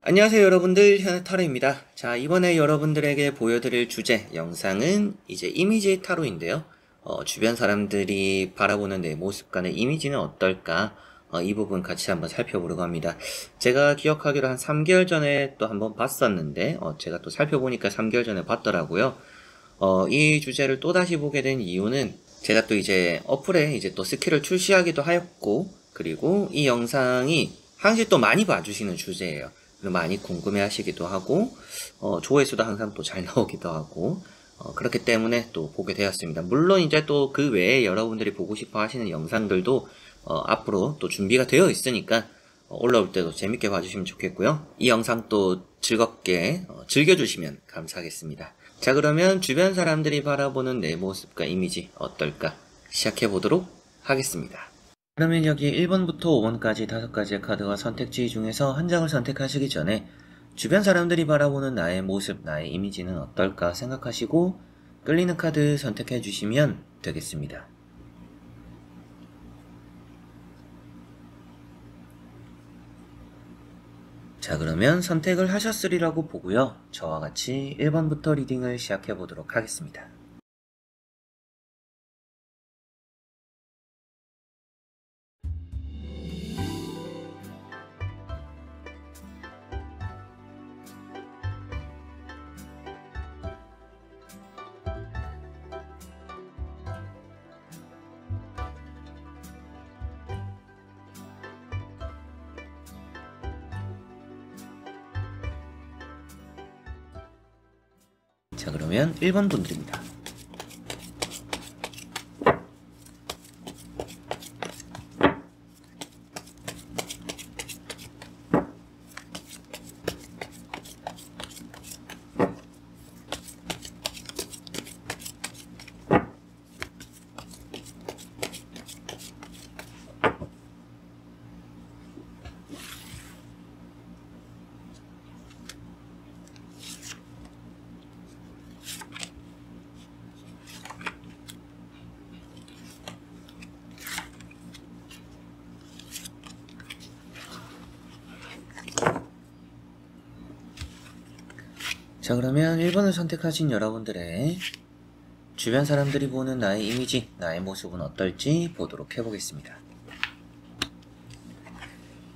안녕하세요 여러분들, 현타로입니다. 자, 이번에 여러분들에게 보여드릴 주제 영상은 이제 이미지 타로인데요. 주변 사람들이 바라보는 내 모습과의 이미지는 어떨까? 이 부분 같이 한번 살펴보려고 합니다. 제가 기억하기로 한 3개월 전에 또 한번 봤었는데 제가 또 살펴보니까 3개월 전에 봤더라고요. 이 주제를 또다시 보게 된 이유는 제가 또 이제 어플에 이제 또 스킬을 출시하기도 하였고, 그리고 이 영상이 항상 또 많이 봐주시는 주제예요. 많이 궁금해 하시기도 하고, 조회수도 항상 또 잘 나오기도 하고, 그렇기 때문에 또 보게 되었습니다. 물론 이제 또 그 외에 여러분들이 보고 싶어 하시는 영상들도 앞으로 또 준비가 되어 있으니까 올라올 때도 재밌게 봐주시면 좋겠고요. 이 영상 또 즐겁게 즐겨주시면 감사하겠습니다. 자, 그러면 주변 사람들이 바라보는 내 모습과 이미지 어떨까 시작해 보도록 하겠습니다. 그러면 여기 1번부터 5번까지 5가지의 카드와 선택지 중에서 한 장을 선택하시기 전에 주변 사람들이 바라보는 나의 모습, 나의 이미지는 어떨까 생각하시고 끌리는 카드 선택해 주시면 되겠습니다. 자, 그러면 선택을 하셨으리라고 보고요. 저와 같이 1번부터 리딩을 시작해 보도록 하겠습니다. 자, 그러면 1번 분들입니다. 자, 그러면 1번을 선택하신 여러분들의 주변 사람들이 보는 나의 이미지, 나의 모습은 어떨지 보도록 해보겠습니다.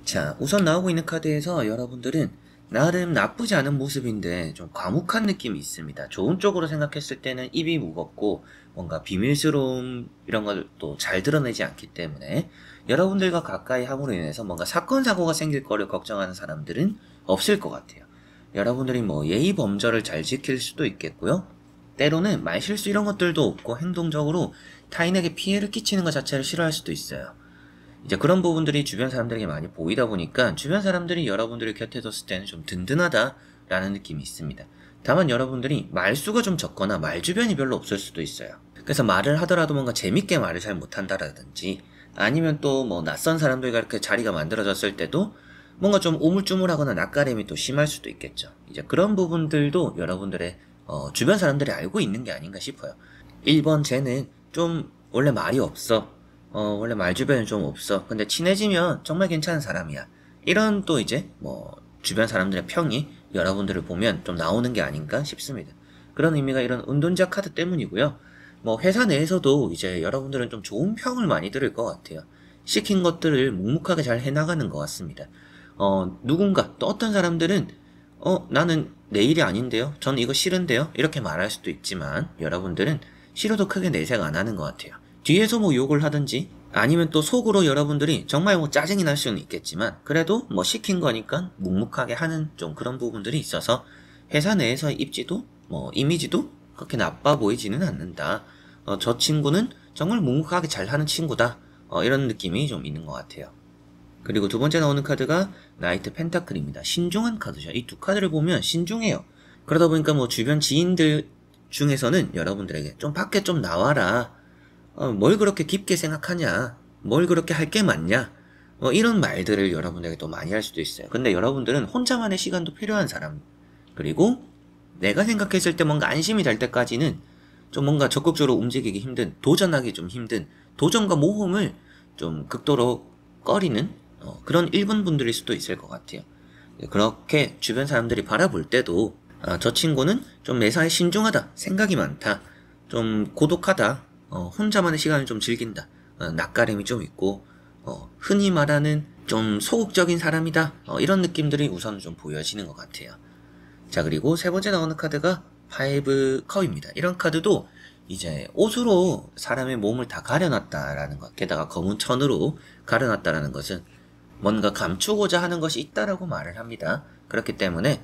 자, 우선 나오고 있는 카드에서 여러분들은 나름 나쁘지 않은 모습인데 좀 과묵한 느낌이 있습니다. 좋은 쪽으로 생각했을 때는 입이 무겁고 뭔가 비밀스러움 이런 걸 또 잘 드러내지 않기 때문에 여러분들과 가까이 함으로 인해서 뭔가 사건 사고가 생길 거를 걱정하는 사람들은 없을 것 같아요. 여러분들이 뭐 예의 범절을 잘 지킬 수도 있겠고요. 때로는 말실수 이런 것들도 없고 행동적으로 타인에게 피해를 끼치는 것 자체를 싫어할 수도 있어요. 이제 그런 부분들이 주변 사람들에게 많이 보이다 보니까 주변 사람들이 여러분들을 곁에 뒀을 때는 좀 든든하다라는 느낌이 있습니다. 다만 여러분들이 말수가 좀 적거나 말 주변이 별로 없을 수도 있어요. 그래서 말을 하더라도 뭔가 재밌게 말을 잘 못한다라든지 아니면 또 뭐 낯선 사람들과 이렇게 자리가 만들어졌을 때도 뭔가 좀 우물쭈물하거나 낯가림이 또 심할 수도 있겠죠. 이제 그런 부분들도 여러분들의 주변 사람들이 알고 있는 게 아닌가 싶어요. 1번 쟤는 좀 원래 말이 없어. 원래 말 주변이 좀 없어. 근데 친해지면 정말 괜찮은 사람이야. 이런 또 이제 뭐 주변 사람들의 평이 여러분들을 보면 좀 나오는 게 아닌가 싶습니다. 그런 의미가 이런 운동자 카드 때문이고요. 뭐 회사 내에서도 이제 여러분들은 좀 좋은 평을 많이 들을 것 같아요. 시킨 것들을 묵묵하게 잘 해나가는 것 같습니다. 누군가 또 어떤 사람들은 나는 내 일이 아닌데요. 전 이거 싫은데요. 이렇게 말할 수도 있지만 여러분들은 싫어도 크게 내색 안 하는 것 같아요. 뒤에서 뭐 욕을 하든지 아니면 또 속으로 여러분들이 정말 뭐 짜증이 날 수는 있겠지만 그래도 뭐 시킨 거니까 묵묵하게 하는 좀 그런 부분들이 있어서 회사 내에서의 입지도 뭐 이미지도 그렇게 나빠 보이지는 않는다. 저 친구는 정말 묵묵하게 잘하는 친구다. 이런 느낌이 좀 있는 것 같아요. 그리고 두 번째 나오는 카드가 나이트 펜타클입니다. 신중한 카드죠. 이 두 카드를 보면 신중해요. 그러다 보니까 뭐 주변 지인들 중에서는 여러분들에게 좀 밖에 좀 나와라. 뭘 그렇게 깊게 생각하냐. 뭘 그렇게 할 게 많냐. 이런 말들을 여러분들에게 또 많이 할 수도 있어요. 근데 여러분들은 혼자만의 시간도 필요한 사람. 그리고 내가 생각했을 때 뭔가 안심이 될 때까지는 좀 뭔가 적극적으로 움직이기 힘든, 도전하기 좀 힘든, 도전과 모험을 좀 극도로 꺼리는 그런 1번 분들일 수도 있을 것 같아요. 그렇게 주변 사람들이 바라볼 때도 저 친구는 좀 매사에 신중하다, 생각이 많다, 좀 고독하다, 혼자만의 시간을 좀 즐긴다, 낯가림이 좀 있고, 흔히 말하는 좀 소극적인 사람이다, 이런 느낌들이 우선 좀 보여지는 것 같아요. 자, 그리고 세 번째 나오는 카드가 5 컵입니다. 이런 카드도 이제 옷으로 사람의 몸을 다 가려놨다라는 것, 게다가 검은 천으로 가려놨다라는 것은 뭔가 감추고자 하는 것이 있다라고 말을 합니다. 그렇기 때문에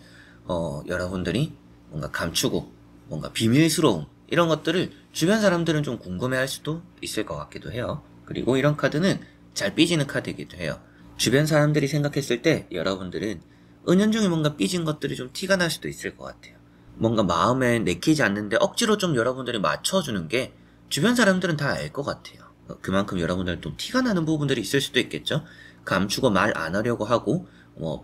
여러분들이 뭔가 감추고 뭔가 비밀스러움 이런 것들을 주변 사람들은 좀 궁금해할 수도 있을 것 같기도 해요. 그리고 이런 카드는 잘 삐지는 카드이기도 해요. 주변 사람들이 생각했을 때 여러분들은 은연중에 뭔가 삐진 것들이 좀 티가 날 수도 있을 것 같아요. 뭔가 마음에 내키지 않는데 억지로 좀 여러분들이 맞춰주는 게 주변 사람들은 다 알 것 같아요. 그만큼 여러분들 좀 티가 나는 부분들이 있을 수도 있겠죠. 감추고 말 안 하려고 하고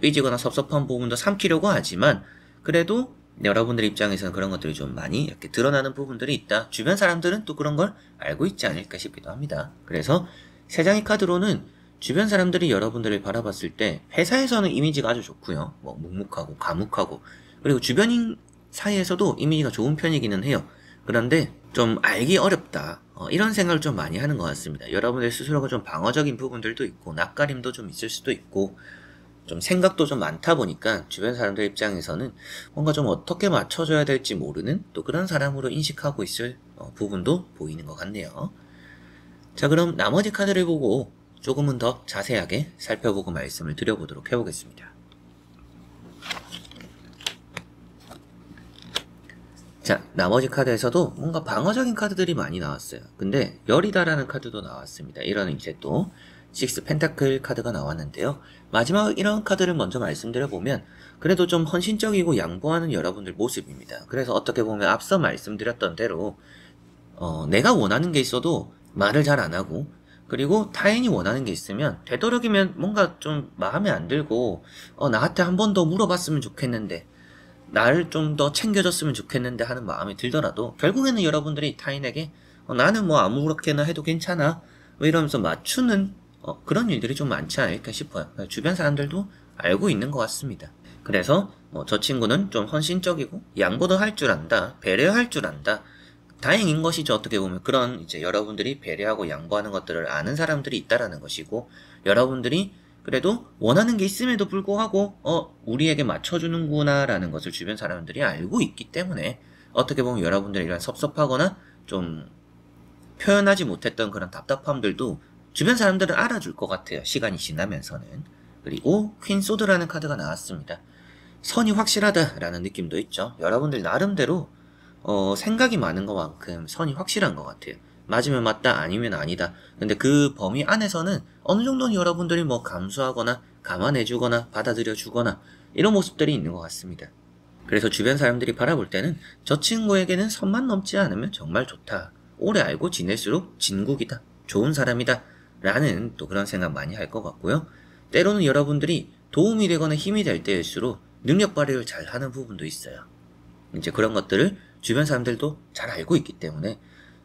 삐지거나 섭섭한 부분도 삼키려고 하지만 그래도 여러분들 입장에서는 그런 것들이 좀 많이 이렇게 드러나는 부분들이 있다. 주변 사람들은 또 그런 걸 알고 있지 않을까 싶기도 합니다. 그래서 세 장의 카드로는 주변 사람들이 여러분들을 바라봤을 때 회사에서는 이미지가 아주 좋고요. 묵묵하고 과묵하고 그리고 주변인 사이에서도 이미지가 좋은 편이기는 해요. 그런데 좀 알기 어렵다. 이런 생각을 좀 많이 하는 것 같습니다. 여러분들 스스로가 좀 방어적인 부분들도 있고 낯가림도 좀 있을 수도 있고 좀 생각도 좀 많다 보니까 주변 사람들 입장에서는 뭔가 좀 어떻게 맞춰줘야 될지 모르는 또 그런 사람으로 인식하고 있을 부분도 보이는 것 같네요. 자, 그럼 나머지 카드를 보고 조금은 더 자세하게 살펴보고 말씀을 드려보도록 해보겠습니다. 자, 나머지 카드에서도 뭔가 방어적인 카드들이 많이 나왔어요. 근데 열이다라는 카드도 나왔습니다. 이런 이제 또 6 펜타클 카드가 나왔는데요. 마지막 이런 카드를 먼저 말씀드려보면 그래도 좀 헌신적이고 양보하는 여러분들 모습입니다. 그래서 어떻게 보면 앞서 말씀드렸던 대로 내가 원하는 게 있어도 말을 잘 안 하고 그리고 타인이 원하는 게 있으면 되도록이면 뭔가 좀 마음에 안 들고 나한테 한 번 더 물어봤으면 좋겠는데 나를 좀 더 챙겨줬으면 좋겠는데 하는 마음이 들더라도 결국에는 여러분들이 타인에게 나는 뭐 아무렇게나 해도 괜찮아 이러면서 맞추는 그런 일들이 좀 많지 않을까 싶어요. 주변 사람들도 알고 있는 것 같습니다. 그래서 저 친구는 좀 헌신적이고 양보도 할 줄 안다, 배려할 줄 안다. 다행인 것이죠. 어떻게 보면 그런 이제 여러분들이 배려하고 양보하는 것들을 아는 사람들이 있다라는 것이고 여러분들이 그래도 원하는 게 있음에도 불구하고 우리에게 맞춰주는구나 라는 것을 주변 사람들이 알고 있기 때문에 어떻게 보면 여러분들이 이런 섭섭하거나 좀 표현하지 못했던 그런 답답함들도 주변 사람들은 알아줄 것 같아요. 시간이 지나면서는. 그리고 퀸 소드라는 카드가 나왔습니다. 선이 확실하다라는 느낌도 있죠. 여러분들 나름대로 생각이 많은 것만큼 선이 확실한 것 같아요. 맞으면 맞다, 아니면 아니다. 근데 그 범위 안에서는 어느 정도는 여러분들이 뭐 감수하거나 감안해주거나 받아들여주거나 이런 모습들이 있는 것 같습니다. 그래서 주변 사람들이 바라볼 때는 저 친구에게는 선만 넘지 않으면 정말 좋다. 오래 알고 지낼수록 진국이다. 좋은 사람이다. 라는 또 그런 생각 많이 할 것 같고요. 때로는 여러분들이 도움이 되거나 힘이 될 때일수록 능력 발휘를 잘 하는 부분도 있어요. 이제 그런 것들을 주변 사람들도 잘 알고 있기 때문에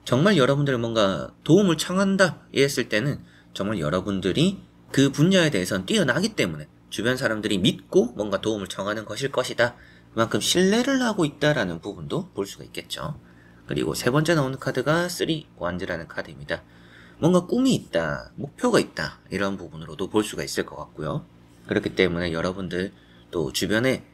정말 여러분들 뭔가 도움을 청한다 했을 때는 정말 여러분들이 그 분야에 대해서는 뛰어나기 때문에 주변 사람들이 믿고 뭔가 도움을 청하는 것일 것이다. 그만큼 신뢰를 하고 있다라는 부분도 볼 수가 있겠죠. 그리고 세 번째 나오는 카드가 3 완즈라는 카드입니다. 뭔가 꿈이 있다, 목표가 있다 이런 부분으로도 볼 수가 있을 것 같고요. 그렇기 때문에 여러분들 또 주변에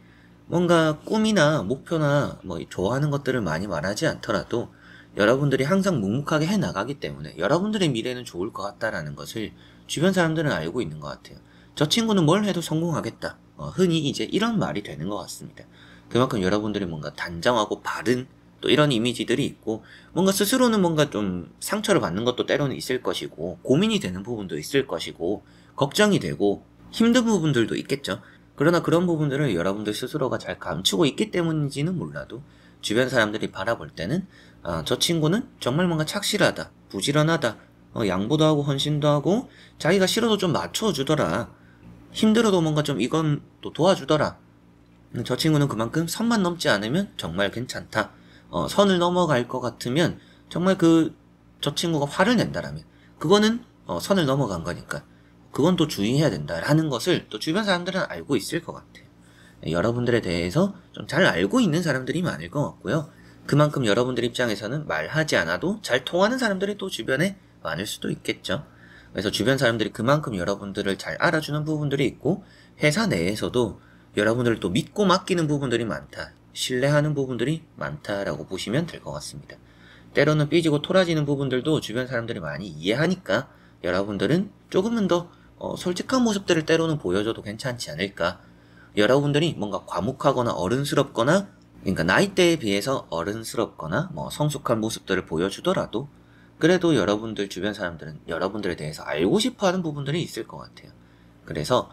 뭔가 꿈이나 목표나 뭐 좋아하는 것들을 많이 말하지 않더라도 여러분들이 항상 묵묵하게 해나가기 때문에 여러분들의 미래는 좋을 것 같다라는 것을 주변 사람들은 알고 있는 것 같아요. 저 친구는 뭘 해도 성공하겠다. 흔히 이제 이런 말이 되는 것 같습니다. 그만큼 여러분들이 뭔가 단정하고 바른 또 이런 이미지들이 있고 뭔가 스스로는 뭔가 좀 상처를 받는 것도 때로는 있을 것이고 고민이 되는 부분도 있을 것이고 걱정이 되고 힘든 부분들도 있겠죠. 그러나 그런 부분들을 여러분들 스스로가 잘 감추고 있기 때문인지는 몰라도 주변 사람들이 바라볼 때는 저 친구는 정말 뭔가 착실하다, 부지런하다, 양보도 하고 헌신도 하고 자기가 싫어도 좀 맞춰주더라, 힘들어도 뭔가 좀 이건 또 도와주더라. 저 친구는 그만큼 선만 넘지 않으면 정말 괜찮다. 선을 넘어갈 것 같으면 정말 저 친구가 화를 낸다라면 그거는 선을 넘어간 거니까 그건 또 주의해야 된다라는 것을 또 주변 사람들은 알고 있을 것 같아요. 여러분들에 대해서 좀 잘 알고 있는 사람들이 많을 것 같고요. 그만큼 여러분들 입장에서는 말하지 않아도 잘 통하는 사람들이 또 주변에 많을 수도 있겠죠. 그래서 주변 사람들이 그만큼 여러분들을 잘 알아주는 부분들이 있고, 회사 내에서도 여러분들을 또 믿고 맡기는 부분들이 많다, 신뢰하는 부분들이 많다라고 보시면 될 것 같습니다. 때로는 삐지고 토라지는 부분들도 주변 사람들이 많이 이해하니까 여러분들은 조금은 더 솔직한 모습들을 때로는 보여줘도 괜찮지 않을까. 여러분들이 뭔가 과묵하거나 어른스럽거나, 그러니까 나이대에 비해서 어른스럽거나 성숙한 모습들을 보여주더라도 그래도 여러분들 주변 사람들은 여러분들에 대해서 알고 싶어하는 부분들이 있을 것 같아요. 그래서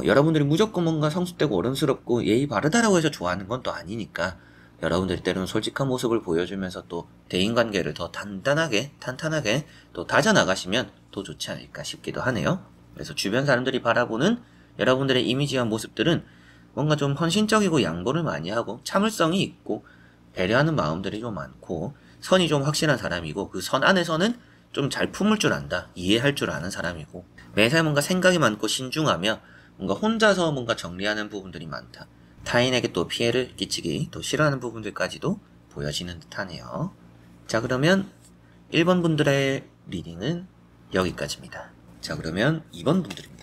여러분들이 무조건 뭔가 성숙되고 어른스럽고 예의 바르다라고 해서 좋아하는 건 또 아니니까, 여러분들이 때로는 솔직한 모습을 보여주면서 또 대인관계를 더 탄탄하게 또 다져나가시면 더 좋지 않을까 싶기도 하네요. 그래서 주변 사람들이 바라보는 여러분들의 이미지와 모습들은 뭔가 좀 헌신적이고 양보를 많이 하고 참을성이 있고 배려하는 마음들이 좀 많고 선이 좀 확실한 사람이고, 그 선 안에서는 좀 잘 품을 줄 안다, 이해할 줄 아는 사람이고, 매사에 뭔가 생각이 많고 신중하며 뭔가 혼자서 뭔가 정리하는 부분들이 많다, 타인에게 또 피해를 끼치기 또 싫어하는 부분들까지도 보여지는 듯하네요. 자, 그러면 1번 분들의 리딩은 여기까지입니다. 자, 그러면 2번 분들입니다.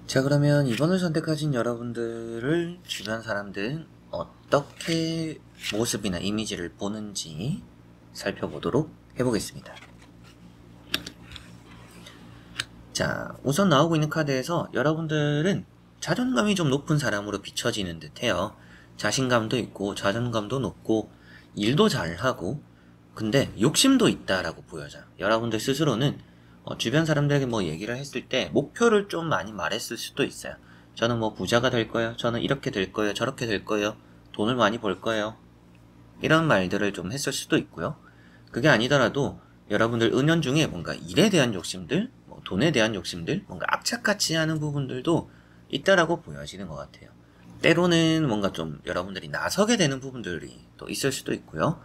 자, 그러면 2번을 선택하신 여러분들을 주변 사람들은 어떻게 모습이나 이미지를 보는지 살펴보도록 해보겠습니다. 자, 우선 나오고 있는 카드에서 여러분들은 자존감이 좀 높은 사람으로 비춰지는 듯해요. 자신감도 있고 자존감도 높고 일도 잘하고, 근데 욕심도 있다라고 보여져요. 여러분들 스스로는 주변 사람들에게 얘기를 했을 때 목표를 좀 많이 말했을 수도 있어요. 저는 부자가 될 거예요, 저는 이렇게 될 거예요, 저렇게 될 거예요, 돈을 많이 벌 거예요, 이런 말들을 좀 했을 수도 있고요. 그게 아니더라도 여러분들 은연중에 뭔가 일에 대한 욕심들, 돈에 대한 욕심들, 뭔가 악착같이 하는 부분들도 있다라고 보여지는 것 같아요. 때로는 뭔가 좀 여러분들이 나서게 되는 부분들이 또 있을 수도 있고요.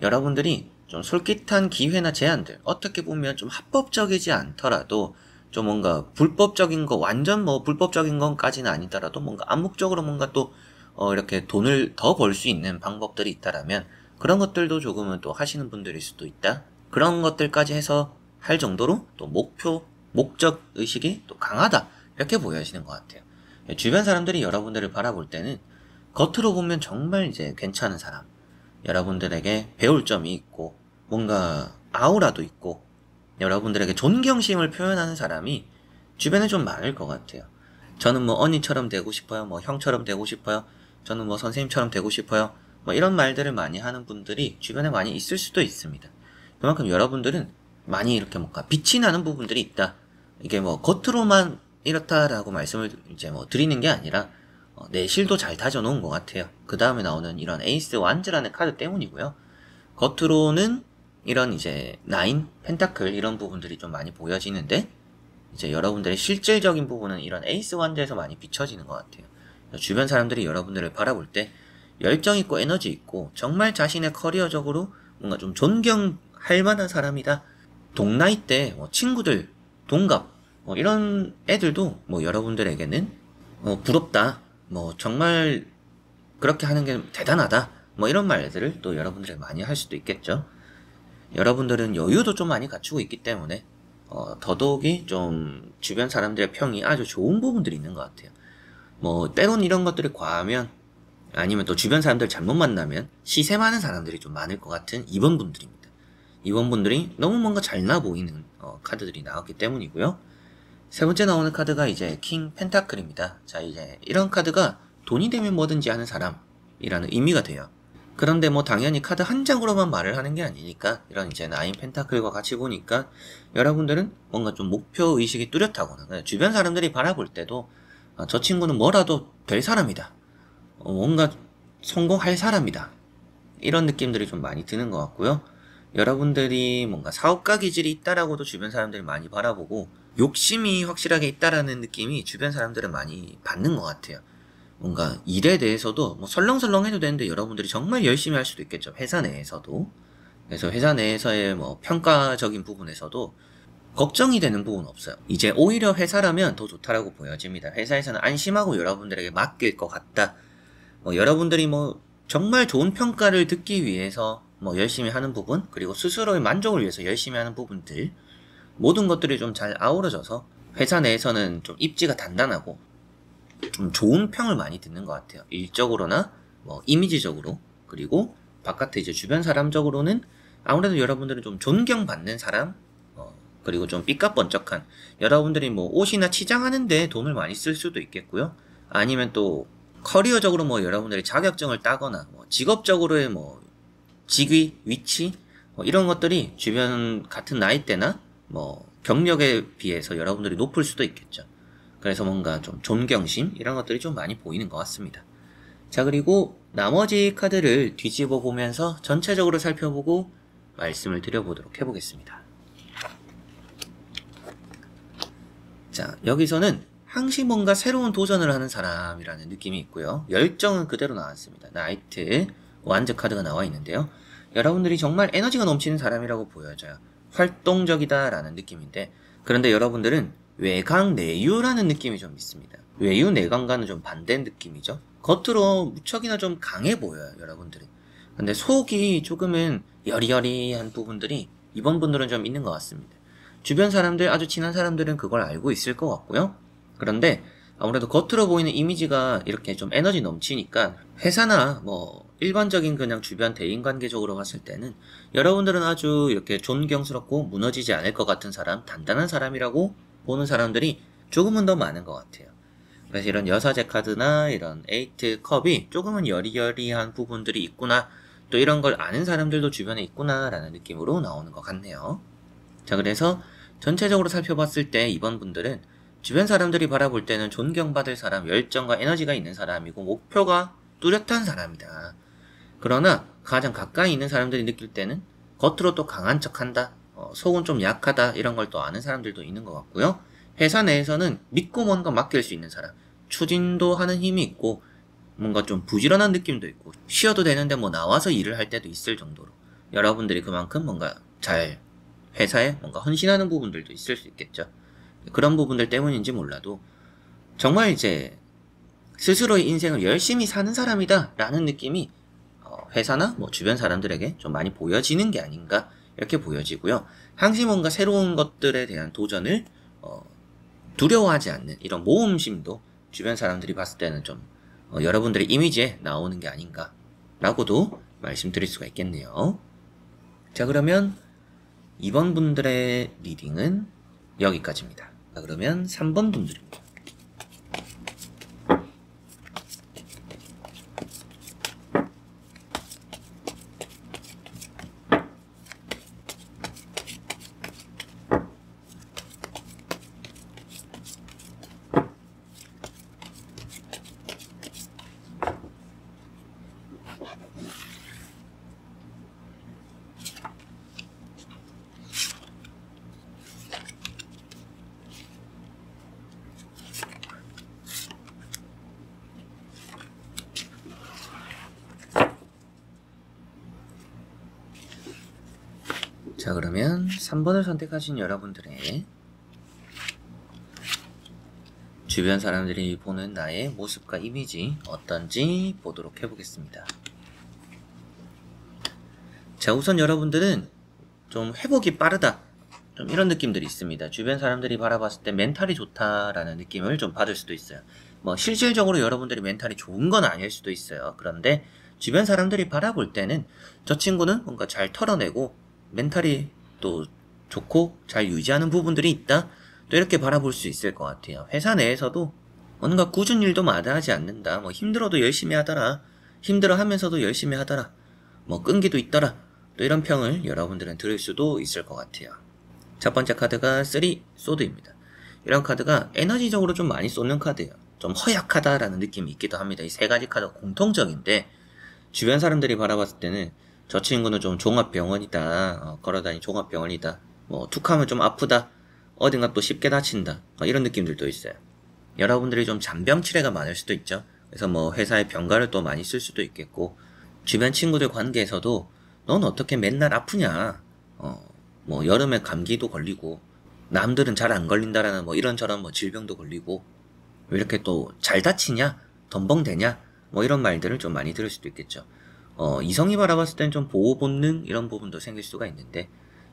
여러분들이 좀 솔깃한 기회나 제안들, 어떻게 보면 좀 합법적이지 않더라도 좀 뭔가 불법적인 거, 완전 불법적인 것까지는 아니더라도 뭔가 암묵적으로 뭔가 또 이렇게 돈을 더 벌 수 있는 방법들이 있다라면 그런 것들도 조금은 또 하시는 분들일 수도 있다. 그런 것들까지 해서 할 정도로 또 목적 의식이 또 강하다, 이렇게 보여지는 것 같아요. 주변 사람들이 여러분들을 바라볼 때는 겉으로 보면 정말 이제 괜찮은 사람, 여러분들에게 배울 점이 있고 뭔가 아우라도 있고 여러분들에게 존경심을 표현하는 사람이 주변에 좀 많을 것 같아요. 저는 언니처럼 되고 싶어요, 형처럼 되고 싶어요, 저는 선생님처럼 되고 싶어요, 이런 말들을 많이 하는 분들이 주변에 많이 있을 수도 있습니다. 그만큼 여러분들은 많이 이렇게 뭔가 빛이 나는 부분들이 있다. 이게 겉으로만 이렇다라고 말씀을 이제 드리는 게 아니라 내실도 잘 다져놓은 것 같아요. 그 다음에 나오는 이런 에이스 완즈라는 카드 때문이고요. 겉으로는 이런 이제 나인, 펜타클 이런 부분들이 좀 많이 보여지는데, 이제 여러분들의 실질적인 부분은 이런 에이스 완즈에서 많이 비춰지는 것 같아요. 주변 사람들이 여러분들을 바라볼 때 열정 있고 에너지 있고 정말 자신의 커리어적으로 뭔가 좀 존경할 만한 사람이다. 동나이 때 친구들, 동갑 이런 애들도 여러분들에게는 부럽다, 정말 그렇게 하는 게 대단하다, 이런 말들을 또 여러분들이 많이 할 수도 있겠죠. 여러분들은 여유도 좀 많이 갖추고 있기 때문에 더더욱이 좀 주변 사람들의 평이 아주 좋은 부분들이 있는 것 같아요. 때론 이런 것들이 과하면, 아니면 또 주변 사람들 잘못 만나면 시세 많은 사람들이 좀 많을 것 같은 2번 분들입니다. 2번 분들이 너무 뭔가 잘나 보이는 카드들이 나왔기 때문이고요. 세 번째 나오는 카드가 이제 킹 펜타클입니다. 자, 이제 이런 카드가 돈이 되면 뭐든지 하는 사람이라는 의미가 돼요. 그런데 뭐 당연히 카드 한 장으로만 말을 하는 게 아니니까 이런 이제 나인 펜타클과 같이 보니까 여러분들은 뭔가 좀 목표 의식이 뚜렷하거나 주변 사람들이 바라볼 때도 저 친구는 뭐라도 될 사람이다. 뭔가 성공할 사람이다. 이런 느낌들이 좀 많이 드는 것 같고요. 여러분들이 뭔가 사업가 기질이 있다라고도 주변 사람들이 많이 바라보고 욕심이 확실하게 있다라는 느낌이 주변 사람들은 많이 받는 것 같아요. 뭔가 일에 대해서도 뭐 설렁설렁 해도 되는데 여러분들이 정말 열심히 할 수도 있겠죠. 회사 내에서도. 그래서 회사 내에서의 뭐 평가적인 부분에서도 걱정이 되는 부분은 없어요. 이제 오히려 회사라면 더 좋다라고 보여집니다. 회사에서는 안심하고 여러분들에게 맡길 것 같다. 뭐 여러분들이 뭐 정말 좋은 평가를 듣기 위해서 뭐 열심히 하는 부분, 그리고 스스로의 만족을 위해서 열심히 하는 부분들, 모든 것들이 좀 잘 아우러져서 회사 내에서는 좀 입지가 단단하고 좀 좋은 평을 많이 듣는 것 같아요. 일적으로나 뭐 이미지적으로, 그리고 바깥에 이제 주변 사람적으로는 아무래도 여러분들은 좀 존경받는 사람, 그리고 좀 삐까번쩍한, 여러분들이 뭐 옷이나 치장하는데 돈을 많이 쓸 수도 있겠고요. 아니면 또 커리어적으로 뭐 여러분들이 자격증을 따거나 뭐 직업적으로의 뭐 직위, 위치, 뭐 이런 것들이 주변 같은 나이대나 뭐 경력에 비해서 여러분들이 높을 수도 있겠죠. 그래서 뭔가 좀 존경심 이런 것들이 좀 많이 보이는 것 같습니다. 자, 그리고 나머지 카드를 뒤집어 보면서 전체적으로 살펴보고 말씀을 드려보도록 해보겠습니다. 자, 여기서는 항시 뭔가 새로운 도전을 하는 사람이라는 느낌이 있고요. 열정은 그대로 나왔습니다. 나이트 완즈 카드가 나와 있는데요. 여러분들이 정말 에너지가 넘치는 사람이라고 보여져요. 활동적이다 라는 느낌인데, 그런데 여러분들은 외강 내유라는 느낌이 좀 있습니다. 외유 내강과는 좀 반대인 느낌이죠. 겉으로 무척이나 좀 강해 보여요, 여러분들은. 근데 속이 조금은 여리여리한 부분들이 이번 분들은 좀 있는 것 같습니다. 주변 사람들, 아주 친한 사람들은 그걸 알고 있을 것 같고요. 그런데 아무래도 겉으로 보이는 이미지가 이렇게 좀 에너지 넘치니까 회사나 뭐 일반적인 그냥 주변 대인관계적으로 봤을 때는 여러분들은 아주 이렇게 존경스럽고 무너지지 않을 것 같은 사람, 단단한 사람이라고 보는 사람들이 조금은 더 많은 것 같아요. 그래서 이런 여사제 카드나 이런 에이트 컵이 조금은 여리여리한 부분들이 있구나, 또 이런 걸 아는 사람들도 주변에 있구나 라는 느낌으로 나오는 것 같네요. 자, 그래서 전체적으로 살펴봤을 때 이번 분들은 주변 사람들이 바라볼 때는 존경받을 사람, 열정과 에너지가 있는 사람이고 목표가 뚜렷한 사람이다. 그러나 가장 가까이 있는 사람들이 느낄 때는 겉으로 또 강한 척한다, 속은 좀 약하다, 이런 걸 또 아는 사람들도 있는 것 같고요. 회사 내에서는 믿고 뭔가 맡길 수 있는 사람, 추진도 하는 힘이 있고 뭔가 좀 부지런한 느낌도 있고 쉬어도 되는데 뭐 나와서 일을 할 때도 있을 정도로 여러분들이 그만큼 뭔가 잘 회사에 뭔가 헌신하는 부분들도 있을 수 있겠죠. 그런 부분들 때문인지 몰라도 정말 이제 스스로의 인생을 열심히 사는 사람이다 라는 느낌이 회사나 뭐 주변 사람들에게 좀 많이 보여지는 게 아닌가, 이렇게 보여지고요. 항상 뭔가 새로운 것들에 대한 도전을 두려워하지 않는 이런 모험심도 주변 사람들이 봤을 때는 좀 여러분들의 이미지에 나오는 게 아닌가 라고도 말씀드릴 수가 있겠네요. 자, 그러면 이번 분들의 리딩은 여기까지입니다. 자, 그러면 3번 분들입니다. 자, 그러면 3번을 선택하신 여러분들의 주변 사람들이 보는 나의 모습과 이미지 어떤지 보도록 해보겠습니다. 자, 우선 여러분들은 좀 회복이 빠르다, 좀 이런 느낌들이 있습니다. 주변 사람들이 바라봤을 때 멘탈이 좋다라는 느낌을 좀 받을 수도 있어요. 뭐 실질적으로 여러분들이 멘탈이 좋은 건 아닐 수도 있어요. 그런데 주변 사람들이 바라볼 때는 저 친구는 뭔가 잘 털어내고 멘탈이 또 좋고 잘 유지하는 부분들이 있다, 또 이렇게 바라볼 수 있을 것 같아요. 회사 내에서도 뭔가 꾸준 일도 마다하지 않는다, 뭐 힘들어도 열심히 하더라, 힘들어 하면서도 열심히 하더라, 뭐 끈기도 있더라. 또 이런 평을 여러분들은 들을 수도 있을 것 같아요. 첫 번째 카드가 3 소드입니다. 이런 카드가 에너지적으로 좀 많이 쏟는 카드예요. 좀 허약하다라는 느낌이 있기도 합니다. 이 세 가지 카드가 공통적인데 주변 사람들이 바라봤을 때는 저 친구는 좀 종합병원이다. 걸어다니 종합병원이다. 뭐 툭하면 좀 아프다. 어딘가 또 쉽게 다친다. 이런 느낌들도 있어요. 여러분들이 좀 잔병치레가 많을 수도 있죠. 그래서 뭐 회사의 병가를 또 많이 쓸 수도 있겠고 주변 친구들 관계에서도 넌 어떻게 맨날 아프냐. 뭐 여름에 감기도 걸리고 남들은 잘 안 걸린다라는 뭐 이런저런 뭐 질병도 걸리고 왜 이렇게 또 잘 다치냐? 덤벙대냐? 뭐 이런 말들을 좀 많이 들을 수도 있겠죠. 이성이 바라봤을 때는 좀 보호 본능 이런 부분도 생길 수가 있는데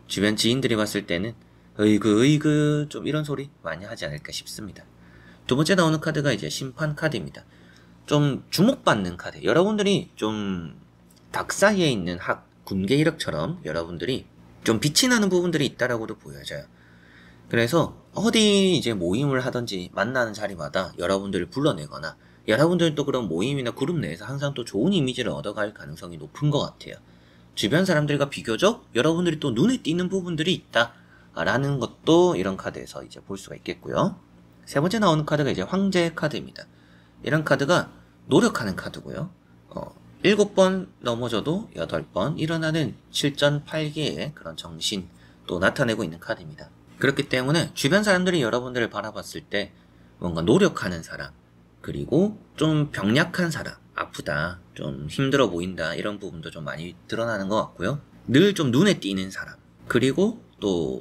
주변 지인들이 봤을 때는 으이그 좀 이런 소리 많이 하지 않을까 싶습니다. 두 번째 나오는 카드가 이제 심판 카드입니다. 좀 주목받는 카드. 여러분들이 좀 닭 사이에 있는 학, 군계 이력처럼 여러분들이 좀 빛이 나는 부분들이 있다라고도 보여져요. 그래서 어디 이제 모임을 하든지 만나는 자리마다 여러분들을 불러내거나 여러분들은 또 그런 모임이나 그룹 내에서 항상 또 좋은 이미지를 얻어갈 가능성이 높은 것 같아요. 주변 사람들과 비교적 여러분들이 또 눈에 띄는 부분들이 있다 라는 것도 이런 카드에서 이제 볼 수가 있겠고요. 세 번째 나오는 카드가 이제 황제 카드입니다. 이런 카드가 노력하는 카드고요. 7번 넘어져도 8번 일어나는 실전 8기의 그런 정신 또 나타내고 있는 카드입니다. 그렇기 때문에 주변 사람들이 여러분들을 바라봤을 때 뭔가 노력하는 사람, 그리고 좀 병약한 사람, 아프다, 좀 힘들어 보인다 이런 부분도 좀 많이 드러나는 것 같고요. 늘 좀 눈에 띄는 사람, 그리고 또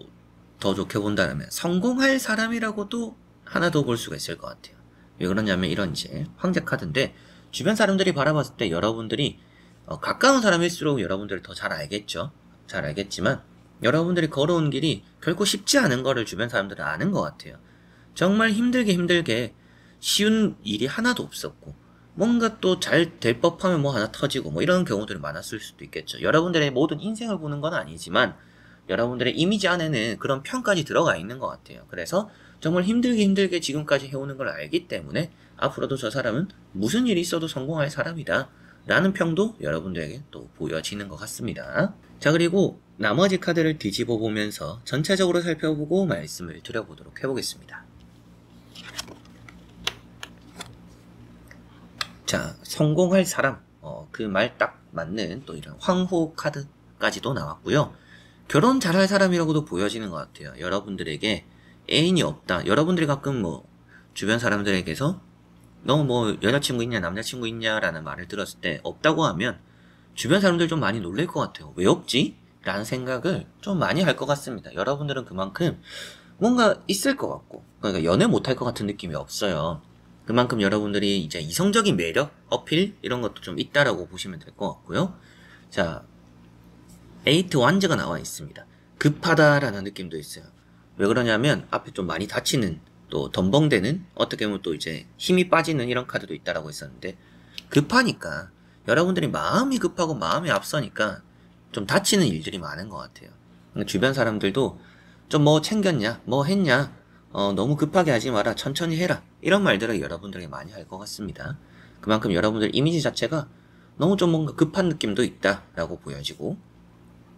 더 좋게 본다면 성공할 사람이라고도 하나 더 볼 수가 있을 것 같아요. 왜 그러냐면 이런 이제 황제 카드인데 주변 사람들이 바라봤을 때 여러분들이 가까운 사람일수록 여러분들을 더 잘 알겠죠. 잘 알겠지만 여러분들이 걸어온 길이 결코 쉽지 않은 거를 주변 사람들은 아는 것 같아요. 정말 힘들게 쉬운 일이 하나도 없었고 뭔가 또 잘 될 법하면 뭐 하나 터지고 뭐 이런 경우들이 많았을 수도 있겠죠. 여러분들의 모든 인생을 보는 건 아니지만 여러분들의 이미지 안에는 그런 편까지 들어가 있는 것 같아요. 그래서 정말 힘들게 지금까지 해오는 걸 알기 때문에 앞으로도 저 사람은 무슨 일이 있어도 성공할 사람이다 라는 평도 여러분들에게 또 보여지는 것 같습니다. 자, 그리고 나머지 카드를 뒤집어 보면서 전체적으로 살펴보고 말씀을 드려보도록 해보겠습니다. 자, 성공할 사람, 그 말 딱 맞는 또 이런 황후 카드까지도 나왔고요. 결혼 잘할 사람이라고도 보여지는 것 같아요. 여러분들에게 애인이 없다. 여러분들이 가끔 뭐 주변 사람들에게서 너 뭐 여자친구 있냐 남자친구 있냐 라는 말을 들었을 때 없다고 하면 주변 사람들 좀 많이 놀랄 것 같아요. 왜 없지? 라는 생각을 좀 많이 할 것 같습니다. 여러분들은 그만큼 뭔가 있을 것 같고 그러니까 연애 못할 것 같은 느낌이 없어요. 그만큼 여러분들이 이제 이성적인 매력, 어필 이런 것도 좀 있다라고 보시면 될 것 같고요. 자, 에이트 완즈가 나와 있습니다. 급하다라는 느낌도 있어요. 왜 그러냐면 앞에 좀 많이 다치는 또 덤벙대는 어떻게 보면 또 이제 힘이 빠지는 이런 카드도 있다라고 했었는데 급하니까 여러분들이 마음이 급하고 마음이 앞서니까 좀 다치는 일들이 많은 것 같아요. 주변 사람들도 좀 뭐 챙겼냐 뭐 했냐 너무 급하게 하지 마라 천천히 해라 이런 말들을 여러분들에게 많이 할 것 같습니다. 그만큼 여러분들 이미지 자체가 너무 좀 뭔가 급한 느낌도 있다라고 보여지고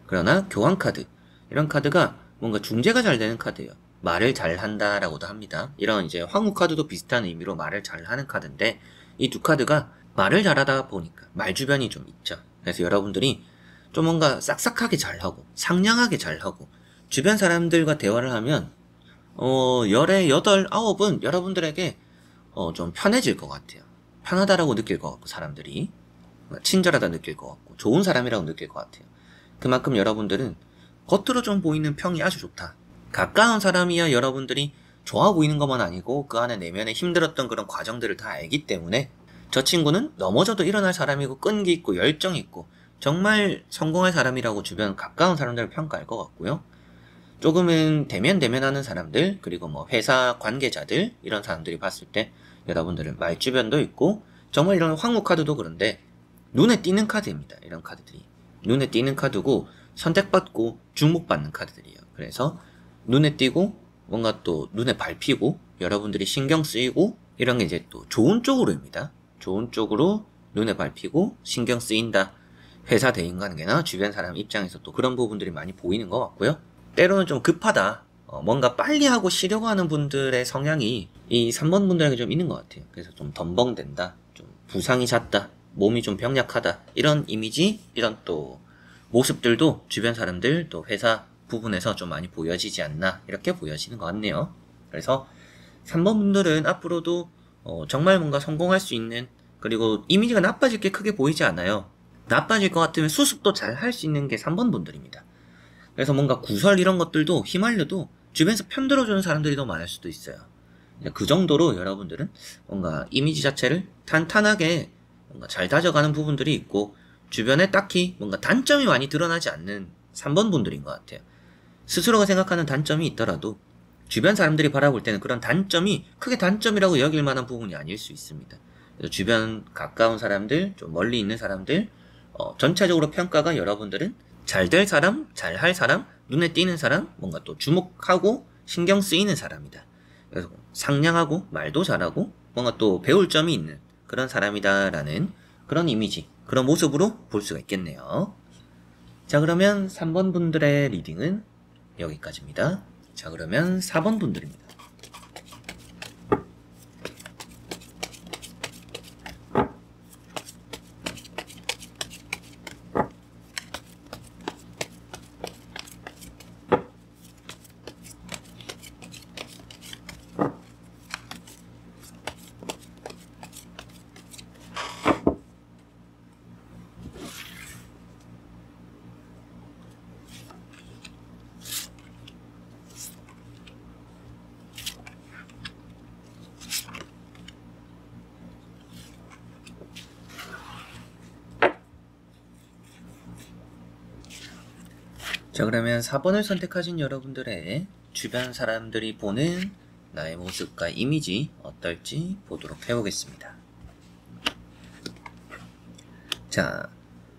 그러나 교환 카드 이런 카드가 뭔가 중재가 잘 되는 카드예요. 말을 잘 한다라고도 합니다. 이런 이제 황후 카드도 비슷한 의미로 말을 잘 하는 카드인데 이 두 카드가 말을 잘하다 보니까 말 주변이 좀 있죠. 그래서 여러분들이 좀 뭔가 싹싹하게 잘하고 상냥하게 잘하고 주변 사람들과 대화를 하면 열에 8, 9은 여러분들에게 좀 편해질 것 같아요. 편하다라고 느낄 것 같고 사람들이 친절하다 느낄 것 같고 좋은 사람이라고 느낄 것 같아요. 그만큼 여러분들은 겉으로 좀 보이는 평이 아주 좋다. 가까운 사람이야 여러분들이 좋아 보이는 것만 아니고 그 안에 내면에 힘들었던 그런 과정들을 다 알기 때문에 저 친구는 넘어져도 일어날 사람이고 끈기 있고 열정 있고 정말 성공할 사람이라고 주변 가까운 사람들을 평가할 것 같고요. 조금은 대면하는 사람들 그리고 뭐 회사 관계자들 이런 사람들이 봤을 때 여러분들은 말주변도 있고 정말 이런 황후 카드도 그런데 눈에 띄는 카드입니다. 이런 카드들이 눈에 띄는 카드고 선택받고 주목받는 카드들이에요. 그래서 눈에 띄고 뭔가 또 눈에 밟히고 여러분들이 신경 쓰이고 이런 게 이제 또 좋은 쪽으로입니다. 좋은 쪽으로 눈에 밟히고 신경 쓰인다. 회사 대인관계나 주변 사람 입장에서 또 그런 부분들이 많이 보이는 것 같고요. 때로는 좀 급하다, 뭔가 빨리 하고 쉬려고 하는 분들의 성향이 이 3번 분들에게 좀 있는 것 같아요. 그래서 좀 덤벙댄다, 좀 부상이 잦다, 몸이 좀 병약하다, 이런 이미지, 이런 또 모습들도 주변 사람들 또 회사 부분에서 좀 많이 보여지지 않나, 이렇게 보여지는 것 같네요. 그래서 3번 분들은 앞으로도 정말 뭔가 성공할 수 있는, 그리고 이미지가 나빠질 게 크게 보이지 않아요. 나빠질 것 같으면 수습도 잘 할 수 있는 게 3번 분들입니다. 그래서 뭔가 구설 이런 것들도 휘말려도 주변에서 편들어주는 사람들이 더 많을 수도 있어요. 그 정도로 여러분들은 뭔가 이미지 자체를 탄탄하게 뭔가 잘 다져가는 부분들이 있고, 주변에 딱히 뭔가 단점이 많이 드러나지 않는 3번 분들인 것 같아요. 스스로가 생각하는 단점이 있더라도 주변 사람들이 바라볼 때는 그런 단점이 크게 단점이라고 여길 만한 부분이 아닐 수 있습니다. 그래서 주변 가까운 사람들, 좀 멀리 있는 사람들, 전체적으로 평가가 여러분들은 잘 될 사람, 잘 할 사람, 눈에 띄는 사람, 뭔가 또 주목하고 신경 쓰이는 사람이다. 그래서 상냥하고 말도 잘하고 뭔가 또 배울 점이 있는 그런 사람이다라는 그런 이미지, 그런 모습으로 볼 수가 있겠네요. 자, 그러면 3번 분들의 리딩은 여기까지입니다. 자, 그러면 4번 분들입니다. 자, 그러면 4번을 선택하신 여러분들의 주변 사람들이 보는 나의 모습과 이미지 어떨지 보도록 해보겠습니다. 자,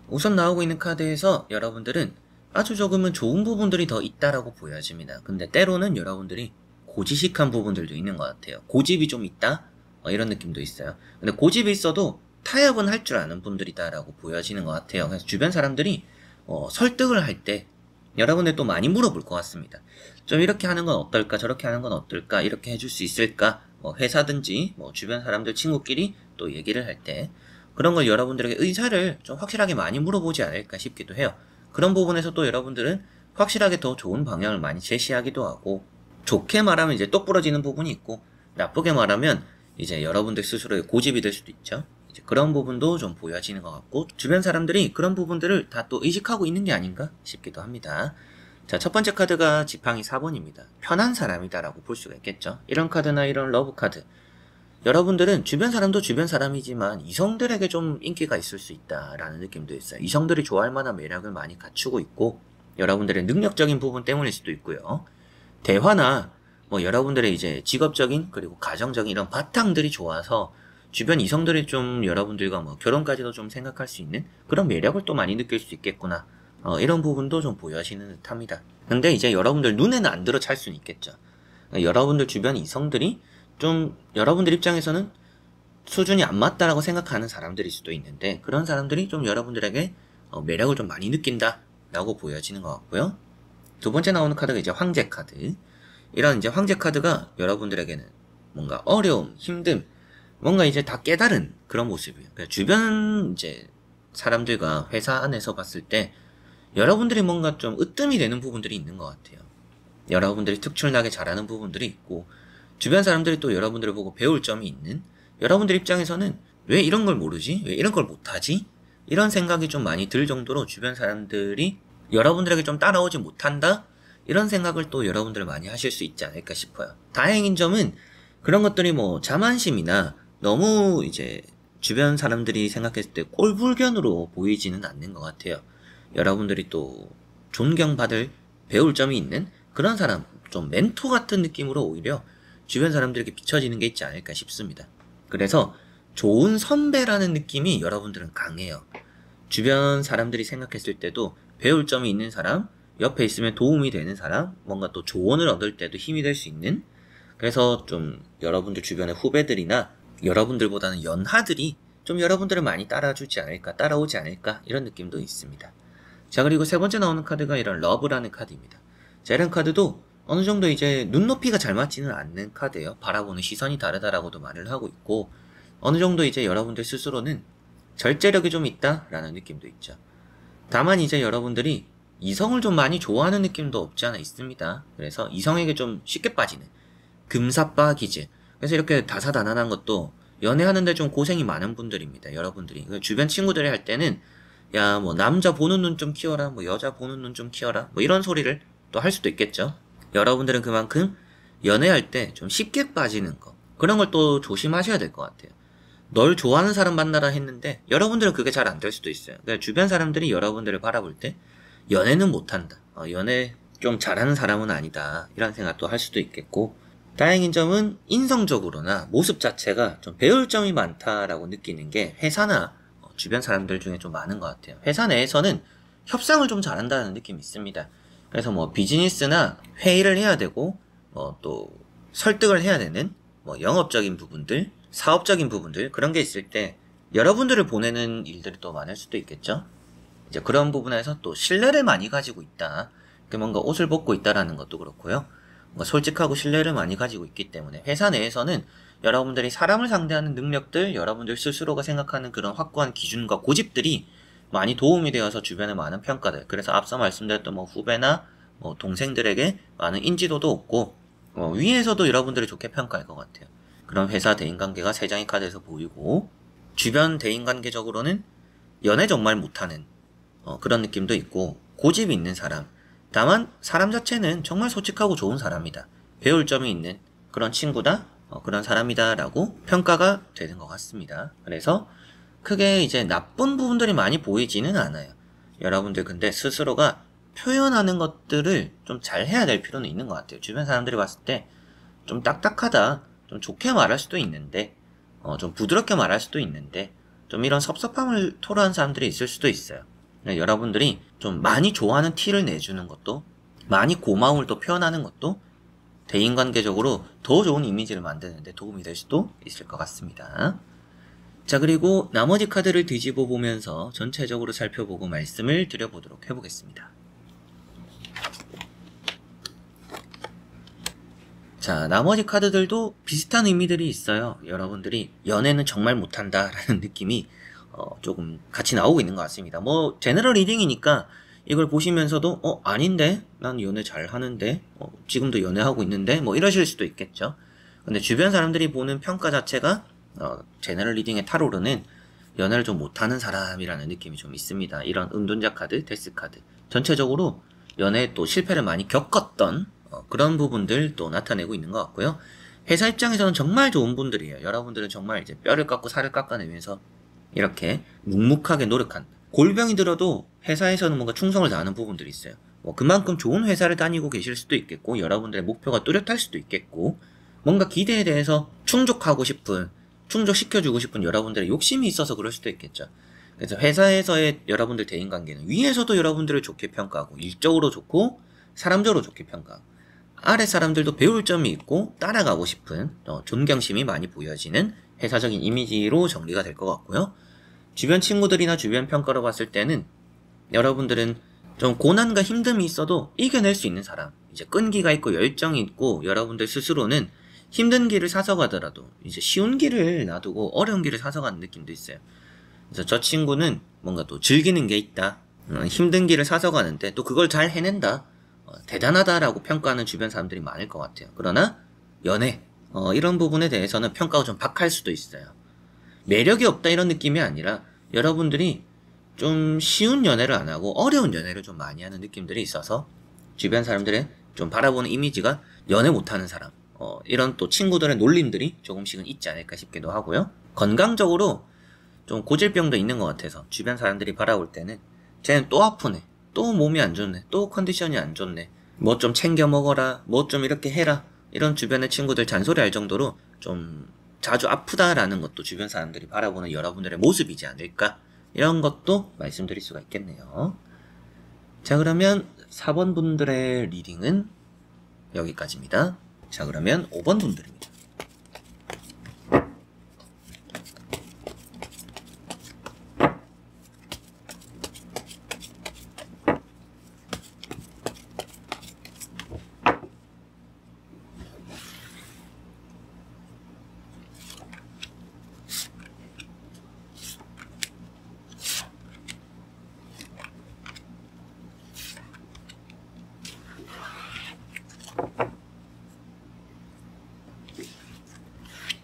우선 나오고 있는 카드에서 여러분들은 아주 조금은 좋은 부분들이 더 있다라고 보여집니다. 근데 때로는 여러분들이 고지식한 부분들도 있는 것 같아요. 고집이 좀 있다? 이런 느낌도 있어요. 근데 고집이 있어도 타협은 할 줄 아는 분들이다라고 보여지는 것 같아요. 그래서 주변 사람들이 설득을 할 때 여러분들 또 많이 물어볼 것 같습니다. 좀 이렇게 하는 건 어떨까? 저렇게 하는 건 어떨까? 이렇게 해줄 수 있을까? 회사든지 주변 사람들 친구끼리 또 얘기를 할 때 그런 걸 여러분들에게 의사를 좀 확실하게 많이 물어보지 않을까 싶기도 해요. 그런 부분에서 또 여러분들은 확실하게 더 좋은 방향을 많이 제시하기도 하고, 좋게 말하면 이제 똑부러지는 부분이 있고, 나쁘게 말하면 이제 여러분들 스스로의 고집이 될 수도 있죠. 이제 그런 부분도 좀 보여지는 것 같고, 주변 사람들이 그런 부분들을 다 또 의식하고 있는 게 아닌가 싶기도 합니다. 자, 첫 번째 카드가 지팡이 4번입니다. 편한 사람이다 라고 볼 수가 있겠죠. 이런 카드나 이런 러브 카드, 여러분들은 주변 사람도 주변 사람이지만 이성들에게 좀 인기가 있을 수 있다라는 느낌도 있어요. 이성들이 좋아할 만한 매력을 많이 갖추고 있고, 여러분들의 능력적인 부분 때문일 수도 있고요. 대화나 여러분들의 이제 직업적인 그리고 가정적인 이런 바탕들이 좋아서 주변 이성들이 좀 여러분들과 결혼까지도 좀 생각할 수 있는 그런 매력을 또 많이 느낄 수 있겠구나. 이런 부분도 좀 보여지는 듯 합니다. 근데 이제 여러분들 눈에는 안 들어 찰 수는 있겠죠. 여러분들 주변 이성들이 좀 여러분들 입장에서는 수준이 안 맞다라고 생각하는 사람들일 수도 있는데, 그런 사람들이 좀 여러분들에게 매력을 좀 많이 느낀다 라고 보여지는 것 같고요. 두 번째 나오는 카드가 이제 황제 카드. 이런 이제 황제 카드가 여러분들에게는 뭔가 어려움, 힘듦, 뭔가 이제 다 깨달은 그런 모습이에요. 그러니까 주변 이제 사람들과 회사 안에서 봤을 때 여러분들이 뭔가 좀 으뜸이 되는 부분들이 있는 것 같아요. 여러분들이 특출나게 잘하는 부분들이 있고, 주변 사람들이 또 여러분들을 보고 배울 점이 있는, 여러분들 입장에서는 왜 이런 걸 모르지? 왜 이런 걸 못하지? 이런 생각이 좀 많이 들 정도로 주변 사람들이 여러분들에게 좀 따라오지 못한다? 이런 생각을 또 여러분들 많이 하실 수 있지 않을까 싶어요. 다행인 점은 그런 것들이 자만심이나 너무 이제 주변 사람들이 생각했을 때 꼴불견으로 보이지는 않는 것 같아요. 여러분들이 또 존경받을, 배울 점이 있는 그런 사람, 좀 멘토 같은 느낌으로 오히려 주변 사람들에게 비춰지는 게 있지 않을까 싶습니다. 그래서 좋은 선배라는 느낌이 여러분들은 강해요. 주변 사람들이 생각했을 때도 배울 점이 있는 사람, 옆에 있으면 도움이 되는 사람, 뭔가 또 조언을 얻을 때도 힘이 될 수 있는, 그래서 좀 여러분들 주변의 후배들이나 여러분들보다는 연하들이 좀 여러분들을 많이 따라주지 않을까, 따라오지 않을까 이런 느낌도 있습니다. 자, 그리고 세 번째 나오는 카드가 이런 러브라는 카드입니다. 자, 이런 카드도 어느 정도 이제 눈높이가 잘 맞지는 않는 카드예요. 바라보는 시선이 다르다라고도 말을 하고 있고, 어느 정도 이제 여러분들 스스로는 절제력이 좀 있다라는 느낌도 있죠. 다만 이제 여러분들이 이성을 좀 많이 좋아하는 느낌도 없지 않아 있습니다. 그래서 이성에게 좀 쉽게 빠지는 금사빠기즈. 그래서 이렇게 다사다난한 것도 연애하는데 좀 고생이 많은 분들입니다. 여러분들이 주변 친구들이 할 때는 야, 뭐 남자 보는 눈 좀 키워라, 뭐 여자 보는 눈 좀 키워라, 뭐 이런 소리를 또 할 수도 있겠죠. 여러분들은 그만큼 연애할 때 좀 쉽게 빠지는 거, 그런 걸 또 조심하셔야 될 것 같아요. 널 좋아하는 사람 만나라 했는데 여러분들은 그게 잘 안 될 수도 있어요. 그러니까 주변 사람들이 여러분들을 바라볼 때 연애는 못한다, 연애 좀 잘하는 사람은 아니다, 이런 생각도 할 수도 있겠고, 다행인 점은 인성적으로나 모습 자체가 좀 배울 점이 많다라고 느끼는 게 회사나 주변 사람들 중에 좀 많은 것 같아요. 회사 내에서는 협상을 좀 잘한다는 느낌이 있습니다. 그래서 뭐 비즈니스나 회의를 해야 되고, 또 설득을 해야 되는 영업적인 부분들, 사업적인 부분들, 그런 게 있을 때 여러분들을 보내는 일들이 또 많을 수도 있겠죠. 이제 그런 부분에서 또 신뢰를 많이 가지고 있다, 뭔가 옷을 벗고 있다라는 것도 그렇고요. 솔직하고 신뢰를 많이 가지고 있기 때문에 회사 내에서는 여러분들이 사람을 상대하는 능력들, 여러분들 스스로가 생각하는 그런 확고한 기준과 고집들이 많이 도움이 되어서 주변에 많은 평가들, 그래서 앞서 말씀드렸던 후배나 동생들에게 많은 인지도도 없고, 위에서도 여러분들을 좋게 평가할 것 같아요. 그런 회사 대인관계가 세 장의 카드에서 보이고, 주변 대인관계적으로는 연애 정말 못하는 그런 느낌도 있고, 고집이 있는 사람, 다만 사람 자체는 정말 솔직하고 좋은 사람이다, 배울 점이 있는 그런 친구다, 그런 사람이다 라고 평가가 되는 것 같습니다. 그래서 크게 이제 나쁜 부분들이 많이 보이지는 않아요. 여러분들 근데 스스로가 표현하는 것들을 좀 잘 해야 될 필요는 있는 것 같아요. 주변 사람들이 봤을 때 좀 딱딱하다, 좀 좋게 말할 수도 있는데, 좀 부드럽게 말할 수도 있는데, 좀 이런 섭섭함을 토로하는 사람들이 있을 수도 있어요. 여러분들이 좀 많이 좋아하는 티를 내주는 것도, 많이 고마움을 또 표현하는 것도 대인관계적으로 더 좋은 이미지를 만드는 데 도움이 될 수도 있을 것 같습니다. 자, 그리고 나머지 카드를 뒤집어 보면서 전체적으로 살펴보고 말씀을 드려보도록 해보겠습니다. 자, 나머지 카드들도 비슷한 의미들이 있어요. 여러분들이 연애는 정말 못한다 라는 느낌이 조금 같이 나오고 있는 것 같습니다. 제너럴 리딩이니까 이걸 보시면서도 아닌데? 난 연애 잘 하는데? 지금도 연애하고 있는데? 이러실 수도 있겠죠. 근데 주변 사람들이 보는 평가 자체가 제너럴 리딩의 타로르는 연애를 좀 못하는 사람이라는 느낌이 좀 있습니다. 이런 은둔자 카드, 데스 카드, 전체적으로 연애에 또 실패를 많이 겪었던 그런 부분들 또 나타내고 있는 것 같고요. 회사 입장에서는 정말 좋은 분들이에요. 여러분들은 정말 이제 뼈를 깎고 살을 깎아내면서 이렇게 묵묵하게 노력한, 골병이 들어도 회사에서는 뭔가 충성을 다하는 부분들이 있어요. 그만큼 좋은 회사를 다니고 계실 수도 있겠고, 여러분들의 목표가 뚜렷할 수도 있겠고, 뭔가 기대에 대해서 충족시켜주고 싶은 여러분들의 욕심이 있어서 그럴 수도 있겠죠. 그래서 회사에서의 여러분들 대인관계는 위에서도 여러분들을 좋게 평가하고, 일적으로 좋고 사람적으로 좋게 평가하고, 아래 사람들도 배울 점이 있고 따라가고 싶은 존경심이 많이 보여지는 회사적인 이미지로 정리가 될 것 같고요. 주변 친구들이나 주변 평가로 봤을 때는 여러분들은 좀 고난과 힘듦이 있어도 이겨낼 수 있는 사람, 이제 끈기가 있고 열정이 있고, 여러분들 스스로는 힘든 길을 사서 가더라도 이제 쉬운 길을 놔두고 어려운 길을 사서 가는 느낌도 있어요. 그래서 저 친구는 뭔가 또 즐기는 게 있다, 힘든 길을 사서 가는데 또 그걸 잘 해낸다, 대단하다라고 평가하는 주변 사람들이 많을 것 같아요. 그러나 연애, 이런 부분에 대해서는 평가가 좀 박할 수도 있어요. 매력이 없다 이런 느낌이 아니라 여러분들이 좀 쉬운 연애를 안 하고 어려운 연애를 좀 많이 하는 느낌들이 있어서 주변 사람들의 좀 바라보는 이미지가 연애 못하는 사람, 이런 또 친구들의 놀림들이 조금씩은 있지 않을까 싶기도 하고요. 건강적으로 좀 고질병도 있는 것 같아서 주변 사람들이 바라볼 때는 쟤는 또 아프네, 또 몸이 안 좋네, 또 컨디션이 안 좋네, 뭐 좀 챙겨 먹어라, 뭐 좀 이렇게 해라, 이런 주변의 친구들 잔소리할 정도로 좀 자주 아프다라는 것도 주변 사람들이 바라보는 여러분들의 모습이지 않을까, 이런 것도 말씀드릴 수가 있겠네요. 자, 그러면 4번 분들의 리딩은 여기까지입니다. 자, 그러면 5번 분들입니다.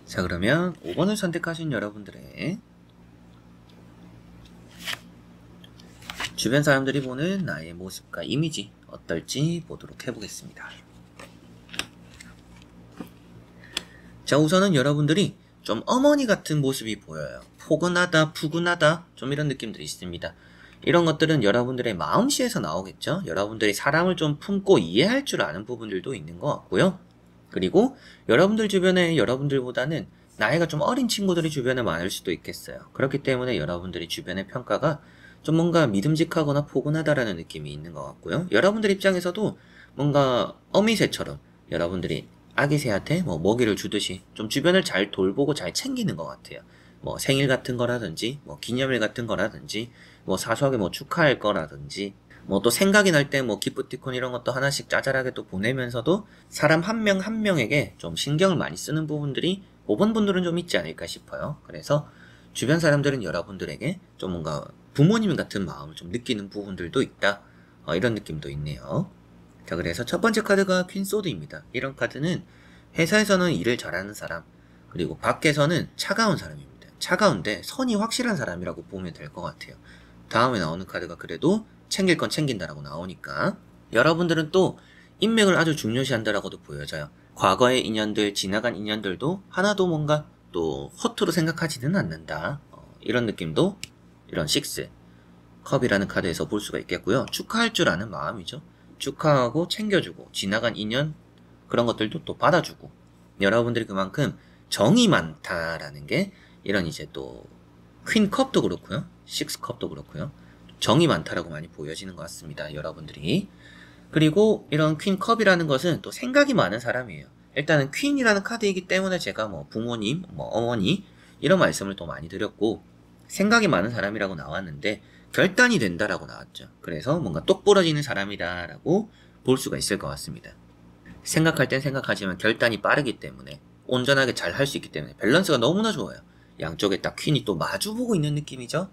자, 그러면 5번을 선택하신 여러분들의 주변 사람들이 보는 나의 모습과 이미지 어떨지 보도록 해보겠습니다. 자, 우선은 여러분들이 좀 어머니 같은 모습이 보여요. 포근하다, 푸근하다, 좀 이런 느낌들이 있습니다. 이런 것들은 여러분들의 마음씨에서 나오겠죠. 여러분들이 사람을 좀 품고 이해할 줄 아는 부분들도 있는 것 같고요. 그리고 여러분들 주변에 여러분들보다는 나이가 좀 어린 친구들이 주변에 많을 수도 있겠어요. 그렇기 때문에 여러분들이 주변의 평가가 좀 뭔가 믿음직하거나 포근하다라는 느낌이 있는 것 같고요. 여러분들 입장에서도 뭔가 어미새처럼 여러분들이 아기새한테 뭐 먹이를 주듯이 좀 주변을 잘 돌보고 잘 챙기는 것 같아요. 뭐 생일 같은 거라든지 뭐 기념일 같은 거라든지 뭐 사소하게 뭐 축하할 거라든지 뭐 또 생각이 날 때 뭐 기프티콘 이런 것도 하나씩 짜잘하게 또 보내면서도 사람 한 명 한 명에게 좀 신경을 많이 쓰는 부분들이 5번 분들은 좀 있지 않을까 싶어요. 그래서 주변 사람들은 여러분들에게 좀 뭔가 부모님 같은 마음을 좀 느끼는 부분들도 있다. 이런 느낌도 있네요. 자, 그래서 첫 번째 카드가 퀸소드입니다. 이런 카드는 회사에서는 일을 잘하는 사람, 그리고 밖에서는 차가운 사람입니다. 차가운데 선이 확실한 사람이라고 보면 될 것 같아요. 다음에 나오는 카드가 그래도 챙길 건 챙긴다라고 나오니까 여러분들은 또 인맥을 아주 중요시한다라고도 보여져요. 과거의 인연들, 지나간 인연들도 하나도 뭔가 또 허투루 생각하지는 않는다. 이런 느낌도 이런 6 컵이라는 카드에서 볼 수가 있겠고요. 축하할 줄 아는 마음이죠. 축하하고 챙겨주고 지나간 인연 그런 것들도 또 받아주고 여러분들이 그만큼 정이 많다라는 게 이런 이제 또 퀸 컵도 그렇고요. 6 컵도 그렇고요. 정이 많다라고 많이 보여지는 것 같습니다. 여러분들이. 그리고 이런 퀸 컵이라는 것은 또 생각이 많은 사람이에요. 일단은 퀸이라는 카드이기 때문에 제가 뭐 부모님, 뭐 어머니 이런 말씀을 또 많이 드렸고 생각이 많은 사람이라고 나왔는데 결단이 된다라고 나왔죠. 그래서 뭔가 똑부러지는 사람이다라고 볼 수가 있을 것 같습니다. 생각할 땐 생각하지만 결단이 빠르기 때문에 온전하게 잘 할 수 있기 때문에 밸런스가 너무나 좋아요. 양쪽에 딱 퀸이 또 마주보고 있는 느낌이죠.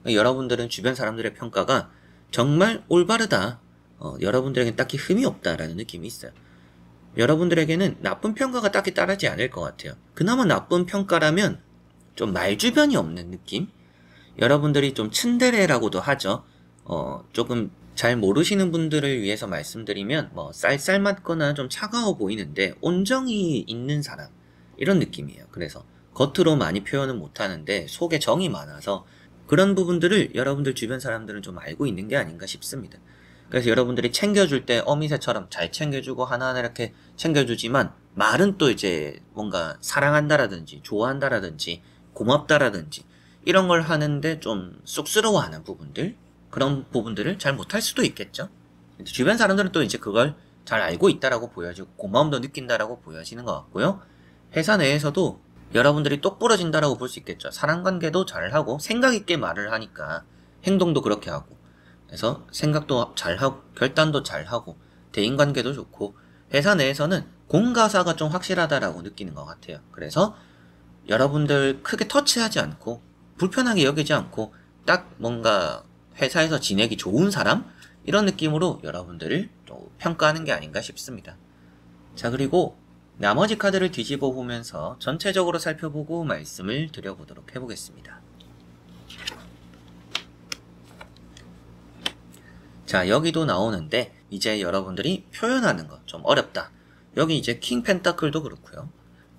여러분들은 주변 사람들의 평가가 정말 올바르다. 여러분들에게는 딱히 흠이 없다라는 느낌이 있어요. 여러분들에게는 나쁜 평가가 딱히 따르지 않을 것 같아요. 그나마 나쁜 평가라면 좀 말주변이 없는 느낌? 여러분들이 좀 츤데레라고도 하죠. 조금 잘 모르시는 분들을 위해서 말씀드리면 뭐 쌀쌀맞거나 좀 차가워 보이는데 온정이 있는 사람 이런 느낌이에요. 그래서 겉으로 많이 표현은 못하는데 속에 정이 많아서 그런 부분들을 여러분들 주변 사람들은 좀 알고 있는 게 아닌가 싶습니다. 그래서 여러분들이 챙겨줄 때 어미새처럼 잘 챙겨주고 하나하나 이렇게 챙겨주지만 말은 또 이제 뭔가 사랑한다라든지 좋아한다라든지 고맙다라든지 이런 걸 하는데 좀 쑥스러워하는 부분들 그런 부분들을 잘 못할 수도 있겠죠. 주변 사람들은 또 이제 그걸 잘 알고 있다라고 보여지고 고마움도 느낀다라고 보여지는 것 같고요. 회사 내에서도 여러분들이 똑부러진다라고 볼 수 있겠죠. 사람관계도 잘하고 생각 있게 말을 하니까 행동도 그렇게 하고 그래서 생각도 잘하고 결단도 잘하고 대인관계도 좋고 회사 내에서는 공가사가 좀 확실하다라고 느끼는 것 같아요. 그래서 여러분들 크게 터치하지 않고 불편하게 여기지 않고 딱 뭔가 회사에서 지내기 좋은 사람? 이런 느낌으로 여러분들을 좀 평가하는 게 아닌가 싶습니다. 자, 그리고 나머지 카드를 뒤집어 보면서 전체적으로 살펴보고 말씀을 드려보도록 해보겠습니다. 자, 여기도 나오는데 이제 여러분들이 표현하는 거 좀 어렵다. 여기 이제 킹 펜타클도 그렇고요.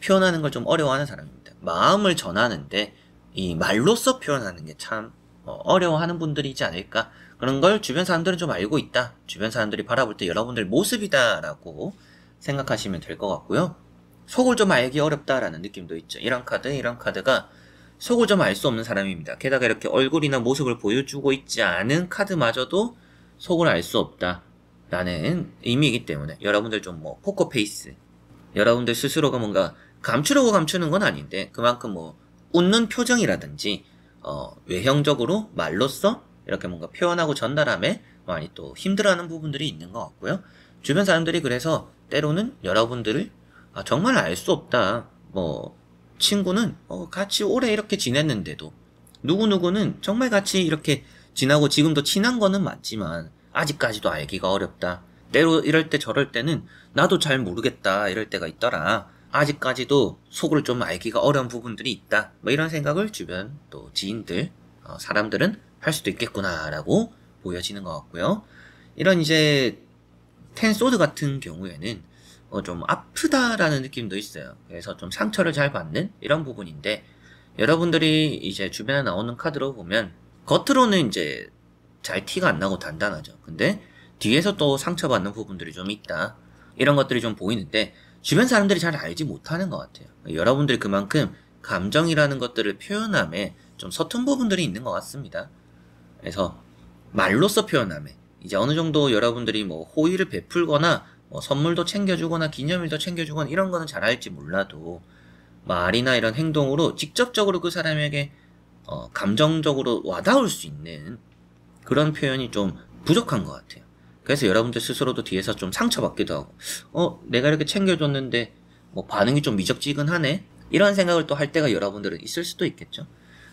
표현하는 걸 좀 어려워하는 사람입니다. 마음을 전하는데 이 말로써 표현하는 게 참 어려워하는 분들이지 않을까. 그런 걸 주변 사람들은 좀 알고 있다. 주변 사람들이 바라볼 때 여러분들 모습이다라고 생각하시면 될 것 같고요. 속을 좀 알기 어렵다라는 느낌도 있죠. 이런 카드가 속을 좀 알 수 없는 사람입니다. 게다가 이렇게 얼굴이나 모습을 보여주고 있지 않은 카드마저도 속을 알 수 없다라는 의미이기 때문에 여러분들 좀 뭐 포커페이스 여러분들 스스로가 뭔가 감추려고 감추는 건 아닌데 그만큼 뭐 웃는 표정이라든지 외형적으로 말로써 이렇게 뭔가 표현하고 전달함에 많이 또 힘들어하는 부분들이 있는 것 같고요. 주변 사람들이 그래서 때로는 여러분들을 정말 알 수 없다. 뭐 친구는 같이 오래 이렇게 지냈는데도 누구누구는 정말 같이 이렇게 지나고 지금도 친한 거는 맞지만 아직까지도 알기가 어렵다. 때로 이럴 때 저럴 때는 나도 잘 모르겠다 이럴 때가 있더라. 아직까지도 속을 좀 알기가 어려운 부분들이 있다. 뭐 이런 생각을 주변 또 지인들, 사람들은 할 수도 있겠구나라고 보여지는 것 같고요. 이런 이제 텐소드 같은 경우에는 좀 아프다라는 느낌도 있어요. 그래서 좀 상처를 잘 받는 이런 부분인데, 여러분들이 이제 주변에 나오는 카드로 보면 겉으로는 이제 잘 티가 안 나고 단단하죠. 근데 뒤에서 또 상처받는 부분들이 좀 있다. 이런 것들이 좀 보이는데 주변 사람들이 잘 알지 못하는 것 같아요. 여러분들이 그만큼 감정이라는 것들을 표현함에 좀 서툰 부분들이 있는 것 같습니다. 그래서 말로써 표현함에 이제 어느 정도 여러분들이 뭐 호의를 베풀거나 뭐 선물도 챙겨주거나 기념일도 챙겨주거나 이런 거는 잘 할지 몰라도 말이나 이런 행동으로 직접적으로 그 사람에게 감정적으로 와닿을 수 있는 그런 표현이 좀 부족한 것 같아요. 그래서 여러분들 스스로도 뒤에서 좀 상처받기도 하고 내가 이렇게 챙겨줬는데 뭐 반응이 좀 미적지근하네? 이런 생각을 또 할 때가 여러분들은 있을 수도 있겠죠.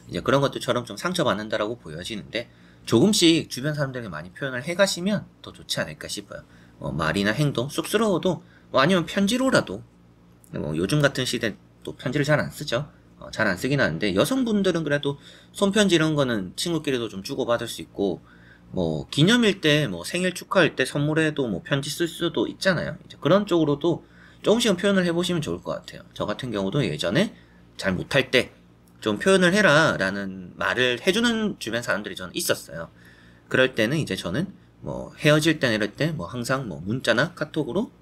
이제 그런 것들처럼 좀 상처받는다라고 보여지는데 조금씩 주변 사람들에게 많이 표현을 해가시면 더 좋지 않을까 싶어요. 말이나 행동, 쑥스러워도 뭐 아니면 편지로라도 뭐 요즘 같은 시대 또 편지를 잘 안 쓰죠. 잘 안 쓰긴 하는데 여성분들은 그래도 손편지 이런 거는 친구끼리도 좀 주고받을 수 있고 뭐 기념일 때 뭐 생일 축하할 때 선물에도 뭐 편지 쓸 수도 있잖아요. 이제 그런 쪽으로도 조금씩은 표현을 해보시면 좋을 것 같아요. 저 같은 경우도 예전에 잘 못할 때 좀 표현을 해라 라는 말을 해주는 주변 사람들이 저는 있었어요. 그럴 때는 이제 저는 뭐 헤어질 때나 이럴 때 뭐 항상 뭐 문자나 카톡으로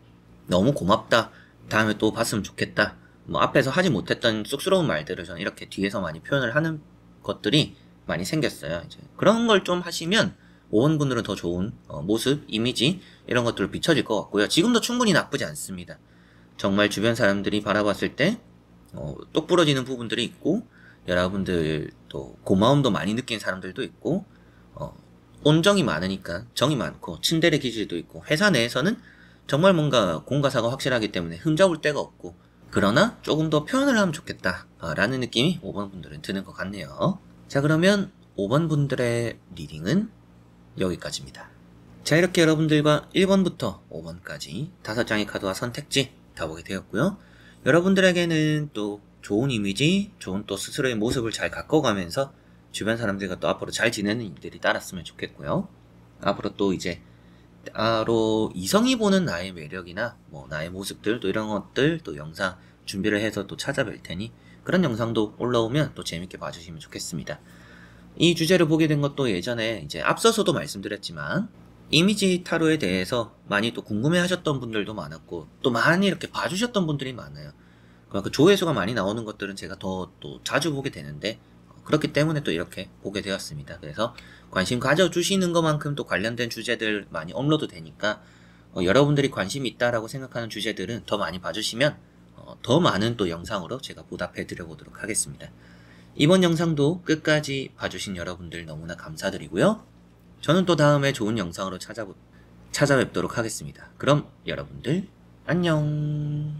너무 고맙다, 다음에 또 봤으면 좋겠다, 뭐 앞에서 하지 못했던 쑥스러운 말들을 저는 이렇게 뒤에서 많이 표현을 하는 것들이 많이 생겼어요. 이제 그런 걸 좀 하시면 5번분들은 더 좋은 모습, 이미지 이런 것들을 비춰질 것 같고요. 지금도 충분히 나쁘지 않습니다. 정말 주변 사람들이 바라봤을 때 똑부러지는 부분들이 있고 여러분들 또 고마움도 많이 느낀 사람들도 있고 온정이 많으니까 정이 많고 친데레 기질도 있고 회사 내에서는 정말 뭔가 공과사가 확실하기 때문에 흠잡을 데가 없고 그러나 조금 더 표현을 하면 좋겠다 라는 느낌이 5번 분들은 드는 것 같네요. 자, 그러면 5번 분들의 리딩은 여기까지입니다. 자, 이렇게 여러분들과 1번부터 5번까지 5장의 카드와 선택지 다 보게 되었고요. 여러분들에게는 또 좋은 이미지, 좋은 또 스스로의 모습을 잘 가꿔가면서 주변 사람들과 또 앞으로 잘 지내는 일들이 따랐으면 좋겠고요. 앞으로 또 이제 따로 이성이 보는 나의 매력이나 뭐 나의 모습들 또 이런 것들 또 영상 준비를 해서 또 찾아뵐 테니 그런 영상도 올라오면 또 재밌게 봐주시면 좋겠습니다. 이 주제를 보게 된 것도 예전에 이제 앞서서도 말씀드렸지만 이미지 타로에 대해서 많이 또 궁금해 하셨던 분들도 많았고 또 많이 이렇게 봐주셨던 분들이 많아요. 그 조회수가 많이 나오는 것들은 제가 더 또 자주 보게 되는데 그렇기 때문에 또 이렇게 보게 되었습니다. 그래서 관심 가져주시는 것만큼 또 관련된 주제들 많이 업로드 되니까 여러분들이 관심이 있다라고 생각하는 주제들은 더 많이 봐주시면 더 많은 또 영상으로 제가 보답해 드려보도록 하겠습니다. 이번 영상도 끝까지 봐주신 여러분들 너무나 감사드리고요. 저는 또 다음에 좋은 영상으로 찾아뵙도록 하겠습니다. 그럼 여러분들 안녕.